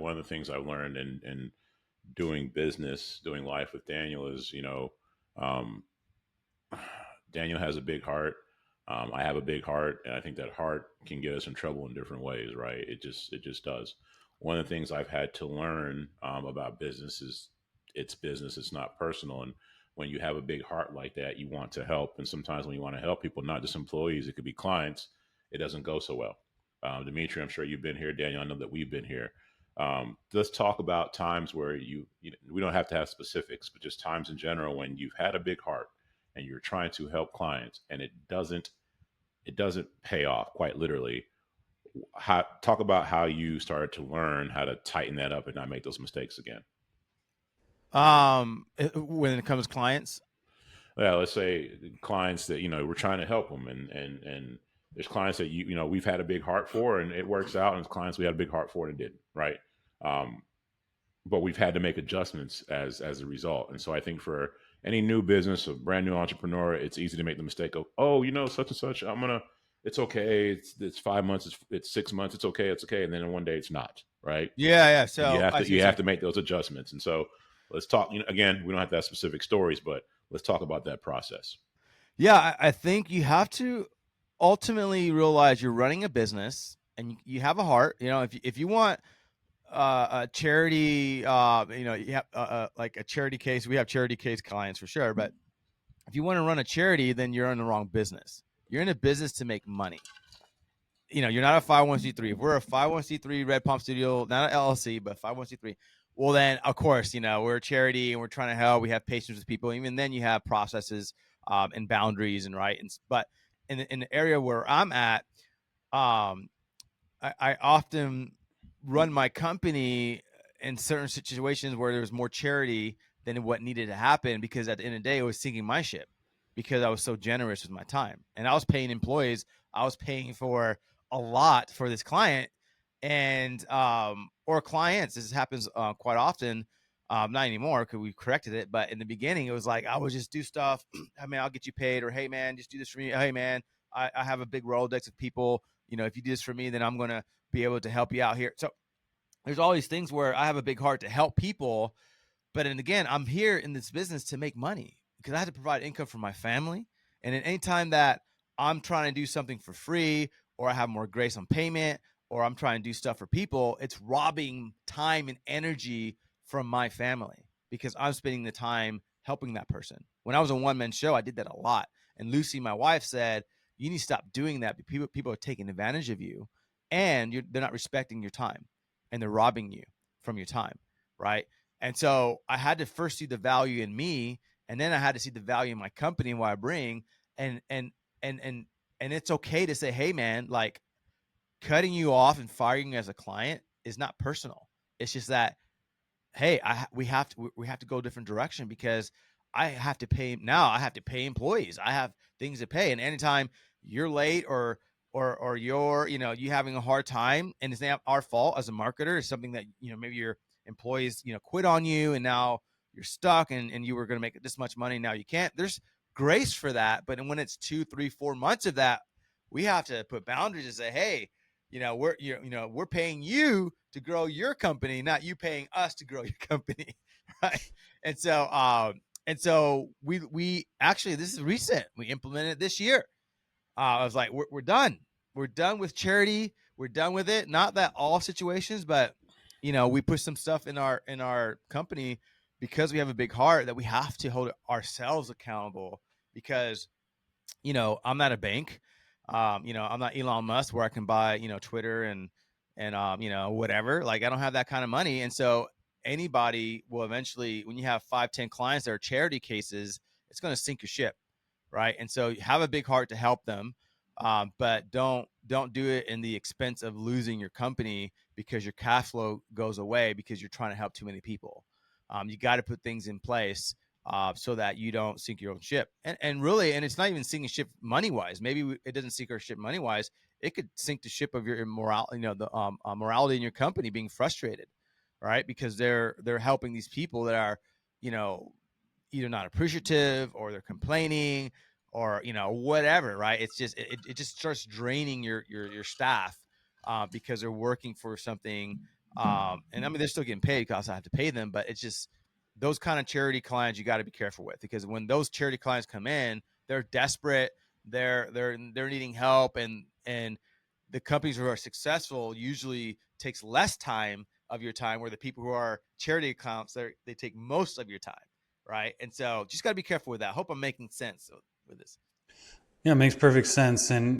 One of the things I've learned in doing business, doing life with Daniel is, um, Daniel has a big heart. I have a big heart, and I think that heart can get us in trouble in different ways, right? It just does. One of the things I've had to learn about business is it's business, it's not personal. And when you have a big heart like that, you want to help. And sometimes when you want to help people, not just employees, it could be clients, it doesn't go so well. Dimitri, I'm sure you've been here. Daniel, I know that we've been here. Let's talk about times where we don't have to have specifics, but just times in general when you've had a big heart and you're trying to help clients and it doesn't pay off, quite literally. Talk about how you started to learn how to tighten that up and not make those mistakes again. When it comes to clients, Yeah, let's say clients that we're trying to help them, and there's clients that we've had a big heart for and it works out, and there's clients we had a big heart for and it didn't, right? um, but we've had to make adjustments as a result. And so I think for any new business, a brand new entrepreneur, it's easy to make the mistake of, oh, such and such, it's okay, it's 5 months, it's 6 months, it's okay, and then one day it's not, right? yeah. And you So have I to see what you you're have saying. to make those adjustments. And so let's talk. Again, we don't have to have specific stories, but let's talk about that process. Yeah, I think you have to ultimately realize you're running a business and you have a heart. If you want a charity, you have like a charity case. We have charity case clients for sure, but if you want to run a charity, then you're in the wrong business. You're in a business to make money. You're not a 501c3. If we're a 501c3 Red Palm Studio, not an LLC, but 501c3, well, then, of course, we're a charity and we're trying to help. We have patience with people. Even then, you have processes and boundaries and right. But in the area where I'm at, um, I often run my company in certain situations where there's more charity than what needed to happen because at the end of the day, it was sinking my ship because I was so generous with my time and I was paying employees. I was paying for a lot for this client and or clients. This happens quite often. Not anymore because we corrected it. But in the beginning, it was like I would just do stuff. I mean, I'll get you paid, or hey man, just do this for me. Hey man, I have a big Rolodex of people. If you do this for me, then I'm gonna be able to help you out here. So there's all these things where I have a big heart to help people, but and again, I'm here in this business to make money because I have to provide income for my family. And at any time that I'm trying to do something for free, or I have more grace on payment, or I'm trying to do stuff for people, it's robbing time and energy from my family because I'm spending the time helping that person. When I was a one man show, I did that a lot. And Lucy, my wife, said, "You need to stop doing that. People are taking advantage of you, and they're not respecting your time, and they're robbing you from your time, right?" And so I had to first see the value in me, and then I had to see the value in my company and what I bring. And and and and and it's okay to say, hey man, like cutting you off and firing you as a client is not personal. It's just that hey, we have to go a different direction because I have to pay now. I have to pay employees. I have things to pay, and anytime you're late or you're you having a hard time, and it's not our fault as a marketer. It's something that maybe your employees quit on you, and now you're stuck, and you were going to make this much money, now you can't. There's grace for that, but when it's 2, 3, 4 months of that, we have to put boundaries and say, hey, we're paying you to grow your company, not you paying us to grow your company, right? And so we actually, this is recent. We implemented it this year. I was like, we're done. We're done with charity. We're done with it. Not that all situations, but we put some stuff in our company because we have a big heart that we have to hold ourselves accountable because I'm not a bank. I'm not Elon Musk where I can buy, Twitter and whatever. Like I don't have that kind of money. And so anybody will eventually, when you have 5, 10 clients that are charity cases, it's going to sink your ship. Right. And so you have a big heart to help them. But don't do it in the expense of losing your company because your cash flow goes away because you're trying to help too many people. You got to put things in place so that you don't sink your own ship. And really, and it's not even sinking ship money wise. Maybe it doesn't sink our ship money wise. It could sink the ship of your moral, the morality in your company being frustrated, right? Because they're helping these people that are, you know, either not appreciative or they're complaining or whatever, right? It's just it just starts draining your staff because they're working for something And I mean, they're still getting paid because I have to pay them, but it's just those kind of charity clients you got to be careful with, because when those charity clients come in, they're desperate, they're needing help, and the companies who are successful usually takes less time of your time, where the people who are charity accounts, they take most of your time, right? And so just got to be careful with that. I hope I'm making sense with this. Yeah, it makes perfect sense. And